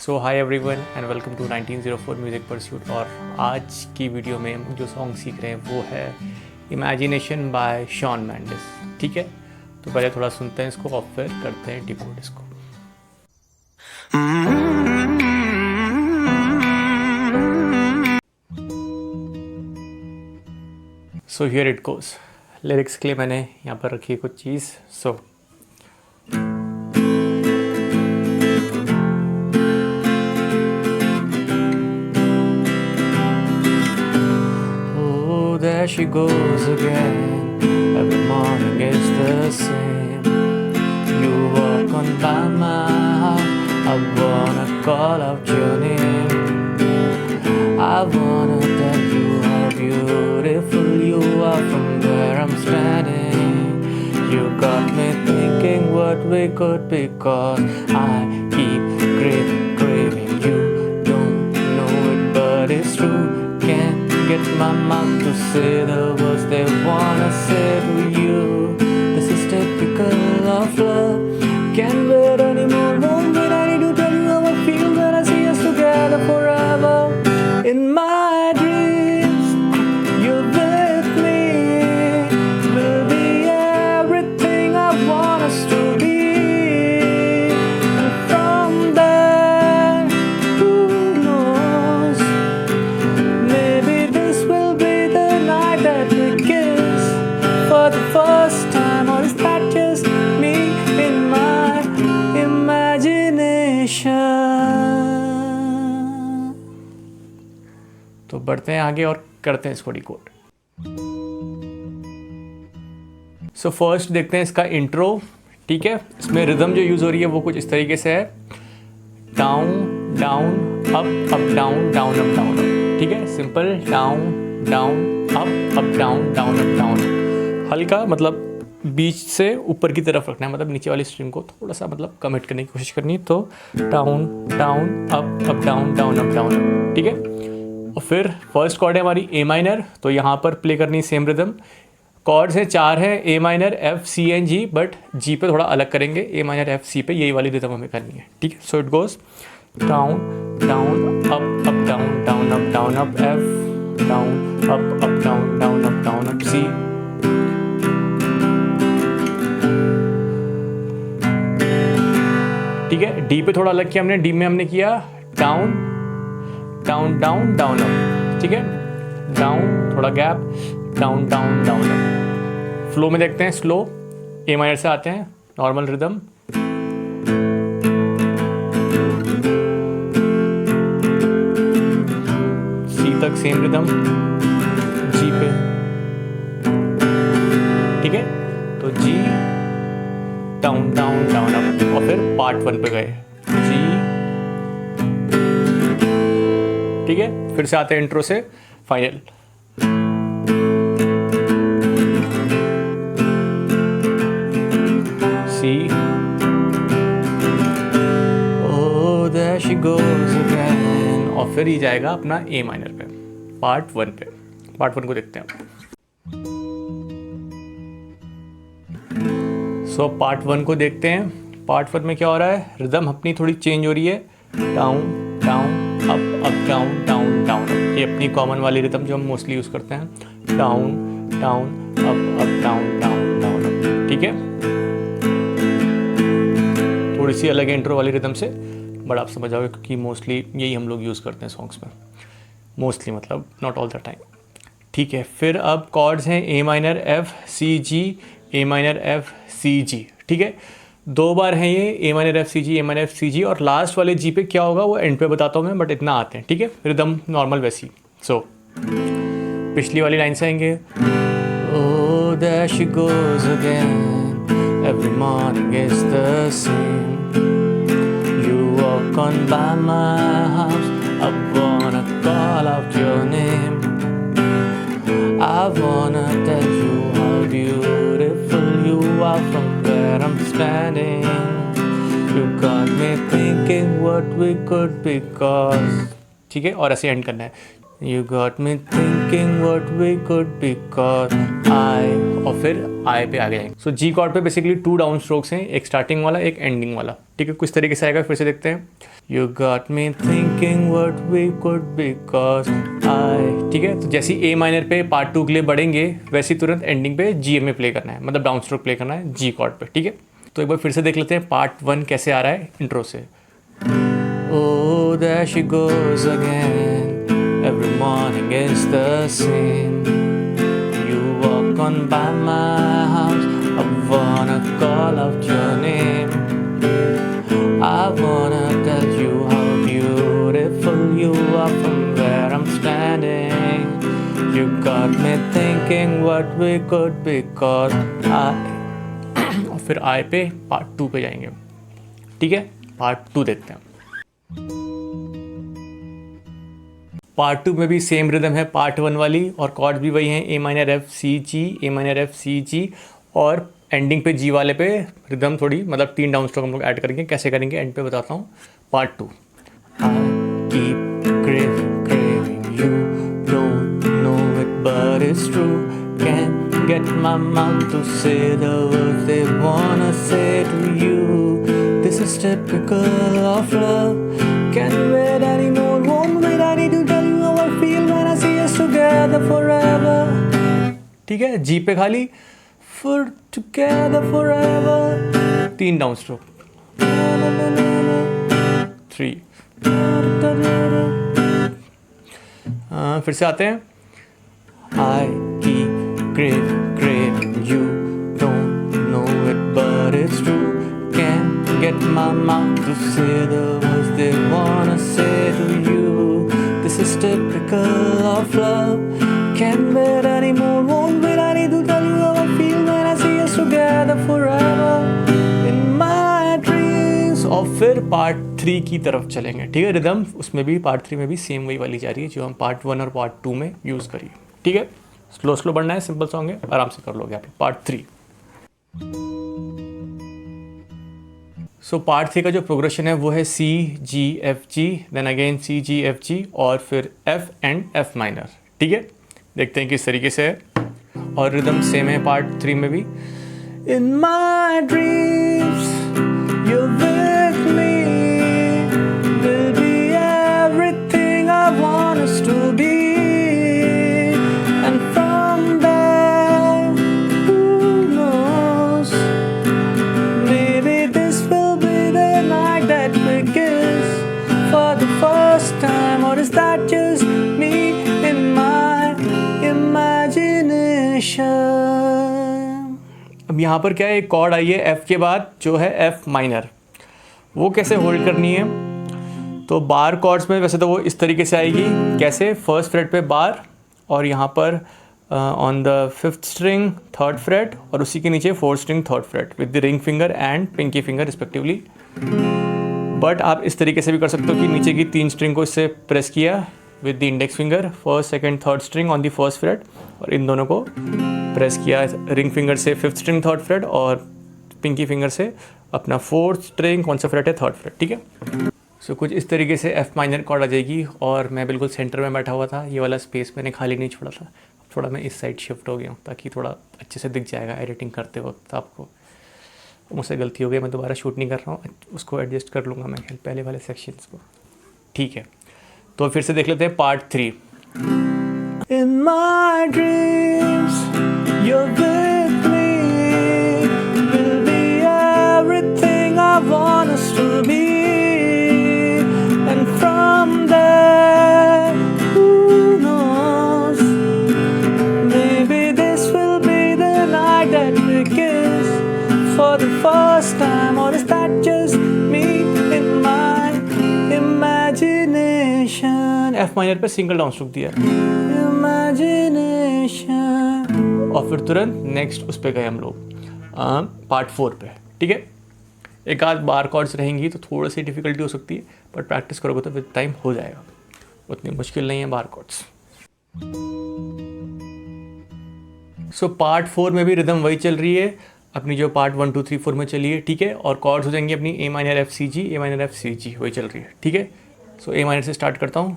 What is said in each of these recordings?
So hi everyone and welcome to 1904 music pursuit. और आज की वीडियो में हम जो सॉन्ग सीख रहे हैं वो है इमेजिनेशन बाय शॉन मेंडिस। ठीक है, तो पहले थोड़ा सुनते हैं इसको और फिर करते हैं डिकोड इसको। So here it goes. Lyrics के लिए मैंने यहाँ पर रखी है कुछ चीज़। There she goes again. Every morning is the same. You walk on by my house. I wanna call out your name. I wanna tell you how beautiful you are from where I'm standing. You got me thinking what we could be, 'cause I keep craving you. Don't know it, but it's true. Can't get my mouth to say the words they wanna say to you. This is typical of love. Can't wait anymore. Won't wait. I need to tell you how I feel when I see us together forever. In my dreams, you're with me. Will be everything I want us to be. And from there, who knows? Maybe this will be the night that we kiss for the first time. Or is that just me in my imagination? तो बढ़ते हैं आगे और करते हैं इसको decode. So first देखते हैं इसका इंट्रो। ठीक है, इसमें रिदम जो यूज़ हो रही है वो कुछ इस तरीके से है, down down up up down down up down up. ठीक है, simple down down up down down up down. हल्का मतलब बीच से ऊपर की तरफ रखना है, मतलब नीचे वाली स्ट्रिंग को थोड़ा सा मतलब कम हिट करने की कोशिश करनी है। तो down down up down down up down up. ठीक है, और फिर फर्स्ट कॉर्ड है हमारी ए माइनर, तो यहाँ पर प्ले करनी सेम रिदम। कॉर्ड्स हैं 4 हैं, ए minor F C and ji, but जी पे थोड़ा अलग करेंगे, ए माइनर एफ सी पे यही वाली रिदम हमें करनी है। ठीक है, so it goes down down up down down up F down up down up सी। ठीक है, डी पे थोड़ा अलग किया हमने, डी में हमने किया down down down down up. ठीक है, डाउन थोड़ा gap, down down down up. Flow में देखते हैं, स्लो ए माइनर से आते हैं, नॉर्मल रिदम, सी तक सेम रिदम, जी पे। ठीक है, तो जी डाउन डाउन डाउन अप, और फिर पार्ट 1 पे गए जी। ठीक है, फिर से आते हैं इंट्रो से final. See, oh there she goes again, और फिर ही जाएगा अपना ए माइनर पे, पार्ट 1 पे। पार्ट 1 को देखते हैं। सो पार्ट 1 को देखते हैं। पार्ट 1 में क्या हो रहा है, रिदम अपनी थोड़ी चेंज हो रही है, down down up down down down up. ये अपनी कॉमन वाली रिदम जो हम मोस्टली यूज़ करते हैं, down down up down down down up. ठीक है, थोड़ी सी अलग इंट्रो वाली रिदम से, बट आप समझ जाओगे क्योंकि मोस्टली यही हम लोग यूज़ करते हैं सॉन्ग्स में, मोस्टली मतलब नॉट ऑल द टाइम। ठीक है, फिर अब कॉर्ड्स हैं ए माइनर एफ सी जी, ए माइनर एफ सी जी। ठीक है, 2 बार हैं ये, ए माइनर एफ सी जी, ए माइनर एफ सी जी, और लास्ट वाले जी पे क्या होगा वो एंड पे बताता हूँ मैं, बट इतना आते हैं। ठीक है, रिदम नॉर्मल वैसी। सो पिछली वाली लाइन से आएंगे, oh there she goes again, every morning is the same. You walk on by my house, I wanna call out your name. I wanna tell you how beautiful you are from where I'm standing. You got me thinking what we could be, 'cause ठीक है, और ऐसे and करना है। You got me thinking what we could be cause I, और फिर I पे आगे जाएंगे. सो G कॉर्ड पे बेसिकली 2 डाउन स्ट्रोक्स हैं, एक स्टार्टिंग वाला एक एंडिंग वाला. ठीक है, कुछ तरीके से आएगा, फिर से देखते हैं. You got me thinking what we could be cause I. ठीक है, तो जैसे A माइनर पे पार्ट 2 के लिए बढ़ेंगे वैसे तुरंत एंडिंग पे G में प्ले करना है, मतलब डाउन स्ट्रोक प्ले करना है G कॉर्ड पे. ठीक है, तो एक बार फिर से देख लेते हैं पार्ट 1 कैसे आ रहा है इंट्रो से. Oh, there she goes again. Every morning is the same. You walk on by my house. I wanna call out your name. I wanna tell you how beautiful you are from where I'm standing. You got me thinking what we could be cause I. और फिर I पे part 2 पे जाएंगे. ठीक है, part 2 देखते हैं. Part 2 में भी सेम रिदम है पार्ट 1 वाली और कॉर्ड्स भी वही हैं, ए माइनर एफ सी जी, ए माइनर एफ सी जी, और एंडिंग पे जी वाले पे रिदम थोड़ी, मतलब 3 डाउन स्ट्रोक हम लोग ऐड करेंगे. कैसे करेंगे एंड पे बताता हूँ. Part 2. I keep craving you, don't know it but it's true, can't get my mouth to say the words they wanna say to you. This is typical of love, can't wait anymore, won't wait, I need to tell you how I feel when I see us together forever. ठीक है, जी पे खाली for together forever, 3 down stroke. 3. फिर से आते हैं. I keep craving you, don't know it but it's true, can't get my mouth to say the words they wanna say to you. This is typical of love, can't wait anymore, won't wait, I need to tell you how I feel when I see us together forever in my dreams. और फिर part 3 की तरफ चलेंगे. ठीक है, rhythm उसमें भी part 3 में भी सेम वही वाली जा रही है जो हम पार्ट 1 और पार्ट 2 में यूज़ करिए. ठीक है, स्लो स्लो बढ़ना है, सिंपल सॉन्ग है, आराम से कर लोगे आप. पार्ट 3. सो पार्ट 3 का जो प्रोग्रेशन है वो है सी जी एफ जी, देन अगेन सी जी एफ जी, और फिर एफ एंड एफ माइनर. ठीक है, देखते हैं किस तरीके से है. और रिदम सेम है पार्ट 3 में भी. इन my dreams you with me, will be everything I want us to be, and from there who nose, maybe this will be the night that we kiss for the first time, or is that just me in my imagination. अब यहाँ पर क्या है, एक cord आई है F के बाद जो है एफ माइनर, वो कैसे होल्ड करनी है. तो बार कॉर्ड्स में वैसे तो वो इस तरीके से आएगी. कैसे, फर्स्ट फ्रेट पे बार, और यहाँ पर on the 5th string 3rd freight, और उसी के नीचे 4th string 3rd fret with the ring finger and pinky finger respectively. But आप इस तरीके से भी कर सकते हो कि नीचे की 3 स्ट्रिंग को इससे प्रेस किया with the index finger, 1st, 2nd, 3rd string on the 1st freight, और इन दोनों को प्रेस किया रिंग फिंगर से 5th स्ट्रिंग 3rd फ्रेट, और पिंकी फिंगर से अपना 4th स्ट्रिंग कौन सा फ्रेट है 3rd फ्रेट. ठीक है, सो कुछ इस तरीके से एफ माइनर कॉर्ड आ जाएगी. और मैं बिल्कुल सेंटर में बैठा हुआ था, ये वाला स्पेस मैंने खाली नहीं छोड़ा था. थोड़ा मैं इस साइड शिफ्ट हो गया हूँ ताकि थोड़ा अच्छे से दिख जाएगा एडिटिंग करते वक्त आपको. मुझसे गलती हो गई, मैं दोबारा शूट नहीं कर रहा हूँ, उसको एडजस्ट कर लूँगा मैं पहले वाले सेक्शंस को. ठीक है, तो फिर से देख लेते हैं part 3. In my dreams you're with me, will be everything I want us to be, and from there who knows, maybe this will be the night that we kiss for the first time, or is that just me in my imagination. F minor पे single down stroke दिया, imagination, और फिर तुरंत next उस पे गए हम लोग पार्ट 4 पे. ठीक है, एक आध बार कॉर्ड्स रहेंगी तो थोड़ी सी डिफिकल्टी हो सकती है, बट प्रैक्टिस करोगे तो विद टाइम हो जाएगा, उतनी मुश्किल नहीं है बार कॉर्ड्स. सो पार्ट 4 में भी रिदम वही चल रही है अपनी जो पार्ट 1 2 3 4 में चली है. ठीक है, और कॉर्ड्स हो जाएंगी अपनी ए माइनर एफ सी जी, ए माइनर एफ सी जी वही चल रही है. ठीक है, सो ए माइनर से स्टार्ट करता हूँ.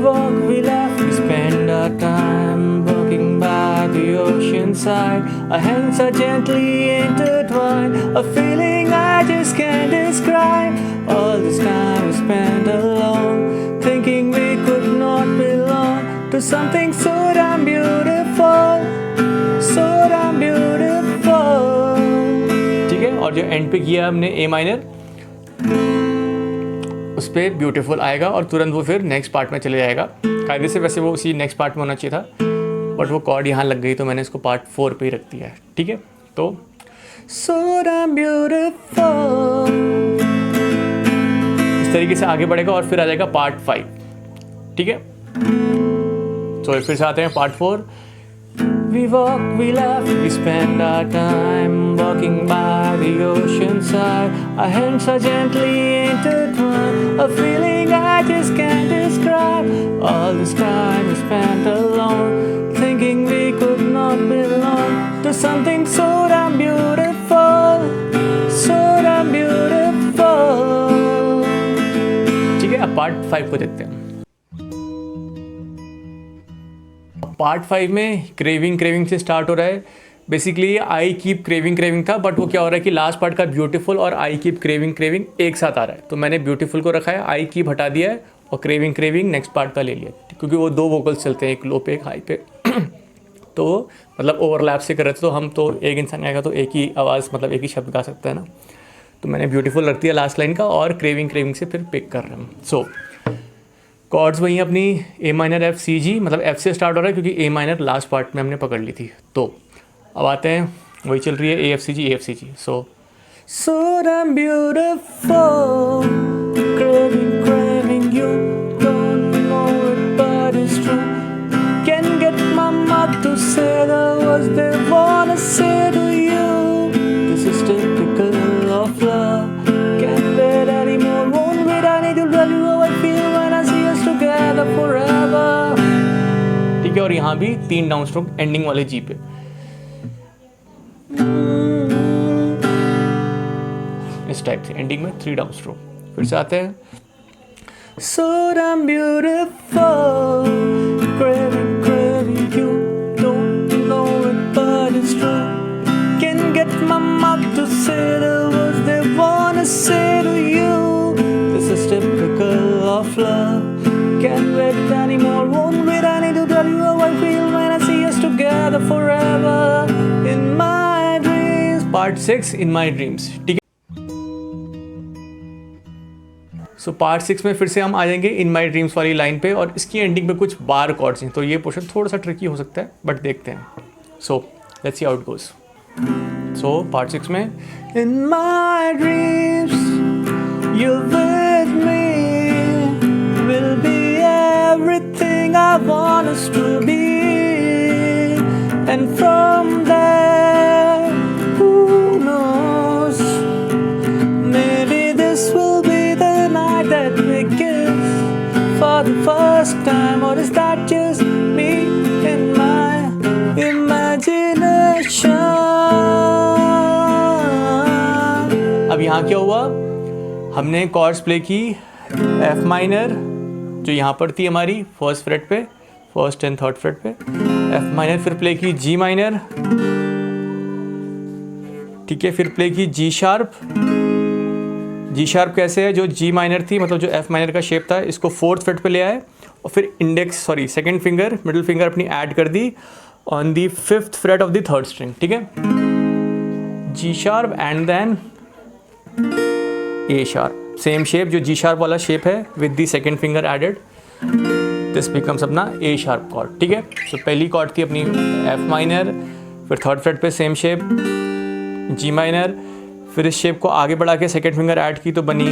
walk, we laugh, we spend our time walking by the ocean side. Our hands are gently intertwined, a feeling I just can't describe. All this time we spent alone, thinking we could not belong to something so damn beautiful, so damn beautiful. ठीक है, और जो and पे किया हमने ए minor, उस पर beautiful आएगा और तुरंत वो फिर नेक्स्ट पार्ट में चले जाएगा। कायदे से वैसे वो उसी नेक्स्ट पार्ट में होना चाहिए था, बट वो कॉर्ड यहाँ लग गई तो मैंने इसको पार्ट 4 पे ही रख दिया है। ठीक है, तो so damn beautiful इस तरीके से आगे बढ़ेगा और फिर आ जाएगा पार्ट 5। ठीक है, तो फिर से आते हैं part 4। We walk, we laugh, we spend our time walking by the ocean side. Our hands are gently intertwined, a feeling I just can't describe. All this time we spent alone, thinking we could not belong to something so damn beautiful, so damn beautiful. ठीक है, अब part 5 को देखते हैं। Part 5 में craving से start हो रहा है। बेसिकली आई कीप क्रेविंग था, बट वो क्या हो रहा है कि लास्ट पार्ट का ब्यूटीफुल और आई कीप क्रेविंग एक साथ आ रहा है। तो मैंने ब्यूटीफुल को रखा है, आई कीप हटा दिया है और क्रेविंग नेक्स्ट पार्ट का ले लिया, क्योंकि वो 2 वोकल्स चलते हैं, एक लो पे एक हाई पे। तो मतलब ओवरलैप से कर रहे थे, तो हम तो एक इंसान आएगा तो एक ही आवाज़ मतलब एक ही शब्द गा सकता है ना। तो मैंने ब्यूटीफुल रख दिया लास्ट लाइन का और क्रेविंग से फिर पिक कर रहे हैं। सो कॉर्ड्स वहीं अपनी ए माइनर एफ सी जी, मतलब एफ से स्टार्ट हो रहा है क्योंकि ए माइनर लास्ट पार्ट में हमने पकड़ ली थी। तो अब आते हैं, वही चल रही है A F C G. So damn beautiful, craving you, don't know it but it's true. Can get my mouth to say the words they wanna say to you. This is typical of love, can't wait anymore, won't wait, I need to tell you how I feel when I see us together forever. ठीक है, और यहाँ भी 3 down stroke ending वाले जी पे। इस type से ending में 3 डाउन स्ट्रोक। फिर से आते हैं, so damn beautiful, craving you, don't know it but it's true. Can get my mouth to say the words they wanna say to you. This is typical of love, can't wait anymore, won't wait, I need to tell you how I feel when I see us together forever in my dreams. Part 6 in my dreams। ठीक है, so part 6 में फिर से हम आ जाएंगे इन my dreams वाली line पे, और इसकी एंडिंग पे कुछ बार कॉर्ड्स हैं, तो ये पोर्शन थोड़ा सा ट्रिकी हो सकता है, बट देखते हैं। So let's see how it goes. So part 6 में, इन my dreams you with me, will be everything I want us to be, and from there who nose, maybe this will be that we kiss for the first time, or is that just me in my imagination? अब यहाँ क्या हुआ, हमने chords play की F minor जो यहाँ पर थी हमारी फर्स्ट फ्रेट पे, फर्स्ट एंड थर्ड फ्रेट पे, एफ माइनर, फिर प्ले की जी माइनर, ठीक है, फिर प्ले की जी शार्प। जी शार्प कैसे है, जो जी माइनर थी मतलब जो एफ माइनर का शेप था, इसको 4th फ्रेट पे ले आए और फिर सेकंड फिंगर मिडिल फिंगर अपनी ऐड कर दी on the 5th freight of the 3rd string. ठीक है, G sharp and then A sharp, same shape जो जी शार्प वाला शेप है with the second finger added, this becomes अपना ए sharp cord. ठीक है, सो पहली कॉर्ड थी अपनी एफ माइनर, फिर 3rd फ्रेट पे सेम शेप जी माइनर, फिर इस शेप को आगे बढ़ा के सेकेंड फिंगर ऐड की तो बनी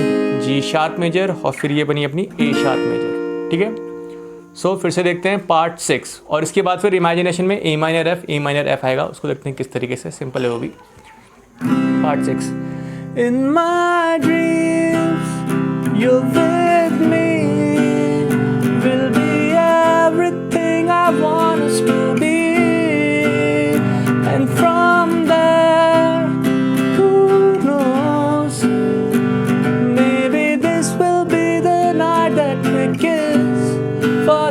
जी शार्प मेजर, और फिर ये बनी अपनी ए शार्प मेजर। ठीक है, सो फिर से देखते हैं पार्ट 6, और इसके बाद फिर इमेजिनेशन में ए माइनर एफ आएगा, उसको देखते हैं किस तरीके से, सिंपल है वो भी। Part 6, in my dreams you with me, will be everything I want us to be, and from there for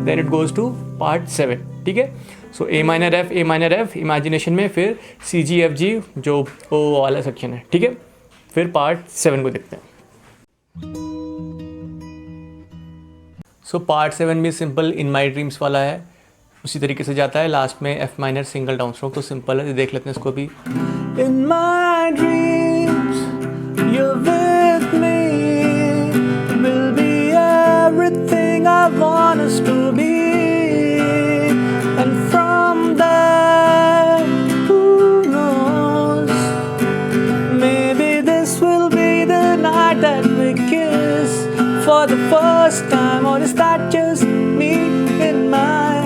then it goes to part 7, ठीक है। So A minor F imagination में, फिर सी जी एफ जी जो ओ वाला section है, ठीक है। फिर पार्ट 7 को देखते हैं। सो पार्ट 7 भी सिंपल इन माई ड्रीम्स वाला है, उसी तरीके से जाता है। लास्ट में F minor single down stroke, तो सिंपल है, देख लेते हैं इसको भी। इन my dreams you with me will be everything I want us to be and from there who nose maybe this will be the night that we किस for the first time, or is that just me in my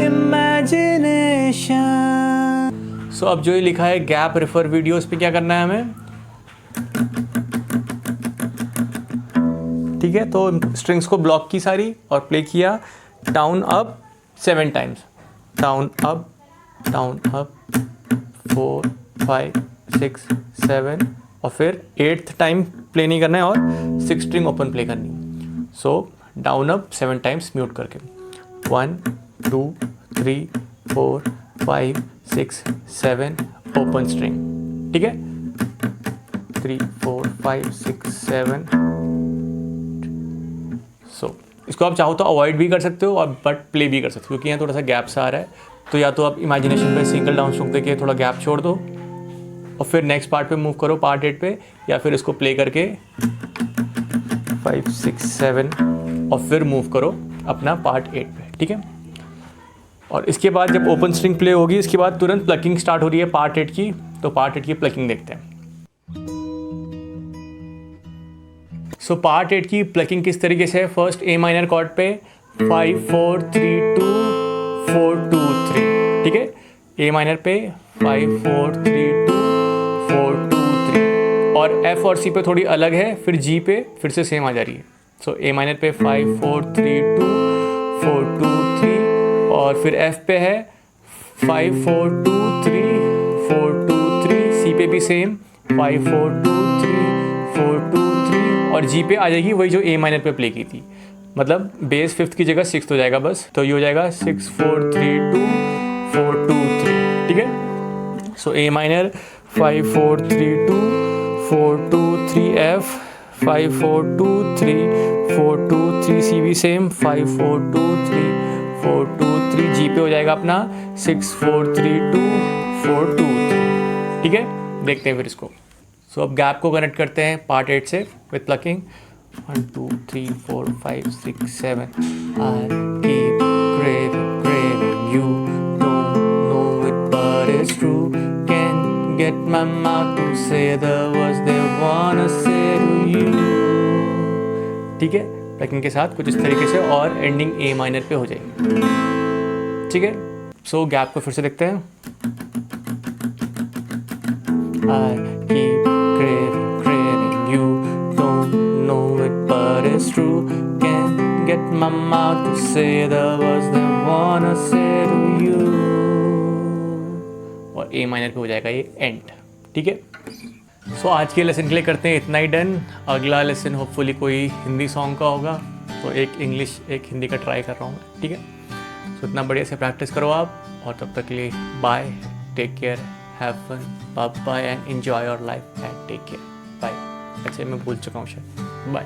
imagination? So अब जो ये लिखा है gap refer videos पे क्या करना है हमें, ठीक है। तो स्ट्रिंग्स को ब्लॉक की सारी और प्ले किया down up 7 times, down up 4 5 6 7, और फिर 8th टाइम प्ले नहीं करना है और 6 स्ट्रिंग ओपन प्ले करनी है। So down up 7 times mute करके 1 2 3 4 5 6 7 ओपन स्ट्रिंग, ठीक है। 3 4 5 6 7। सो इसको आप चाहो तो अवॉइड भी कर सकते हो और बट प्ले भी कर सकते हो, क्योंकि यहाँ थोड़ा सा गैप सा आ रहा है। तो या तो आप इमेजिनेशन पे सिंगल डाउन स्ट्रोक देके थोड़ा गैप छोड़ दो और फिर नेक्स्ट पार्ट पे मूव करो, पार्ट 8 पे, या फिर इसको प्ले करके 5 6 7 और फिर मूव करो अपना पार्ट 8 पे, ठीक है। और इसके बाद जब ओपन स्ट्रिंग प्ले होगी, इसके बाद तुरंत प्लकिंग स्टार्ट हो रही है पार्ट 8 की, तो पार्ट 8 की प्लकिंग देखते हैं। सो पार्ट 8 की प्लकिंग किस तरीके से है, फर्स्ट ए माइनर कॉर्ड पे 5 4 3 2 4 2 3, ठीक है। ए माइनर पे 5 4 3 2 4 2 3, और एफ और सी पे थोड़ी अलग है, फिर जी पे फिर से सेम आ जा रही है। सो ए माइनर पे 5 4 3 2 4 2 3, और फिर एफ पे है 5 4 2 3 4 2 3, सी पे भी सेम 5 4 2 3 4 2 3, और जी पे आ जाएगी वही जो ए माइनर पे प्ले की थी, मतलब बेस 5th की जगह 6th हो जाएगा बस, तो ये हो जाएगा 6 4 3 2 4 2 3, ठीक है। सो ए माइनर 5 4 3 2 4 2 3 एफ 5 4 2 3 4 2 3, सी भी सेम 5 4 2 3 4 2 3, जी पे हो जाएगा अपना 6 4 3 2 4 2 3, ठीक है। देखते हैं फिर इसको। सो अब गैप को कनेक्ट करते हैं पार्ट 8 से with plucking 1 2 3 4 5 6 7, I keep craving you, don't know it but it's true, can't get my mouth to say the words they wanna say to you, ठीक है। प्लकिंग के साथ कुछ इस तरीके से, और एंडिंग ए माइनर पे हो जाएगी, ठीक है। सो गैप को फिर से देखते हैं। I keep craving you, don't know it but it's true, can't get my mouth to say the words they wanna say to you, और ए माइनर पे हो जाएगा ये एंड, ठीक है। सो आज के लेसन के लिए करते हैं इतना ही डन। अगला लेसन होपफुली कोई हिंदी सॉन्ग का होगा, तो एक इंग्लिश एक हिंदी का ट्राई कर रहा हूँ, ठीक है। सो इतना बढ़िया से प्रैक्टिस करो आप, और तब तक के लिए bye, take care, have fun, bye bye, and enjoy your life and take care, bye. अच्छा मैं भूल चुका हूँ शायद, बाय।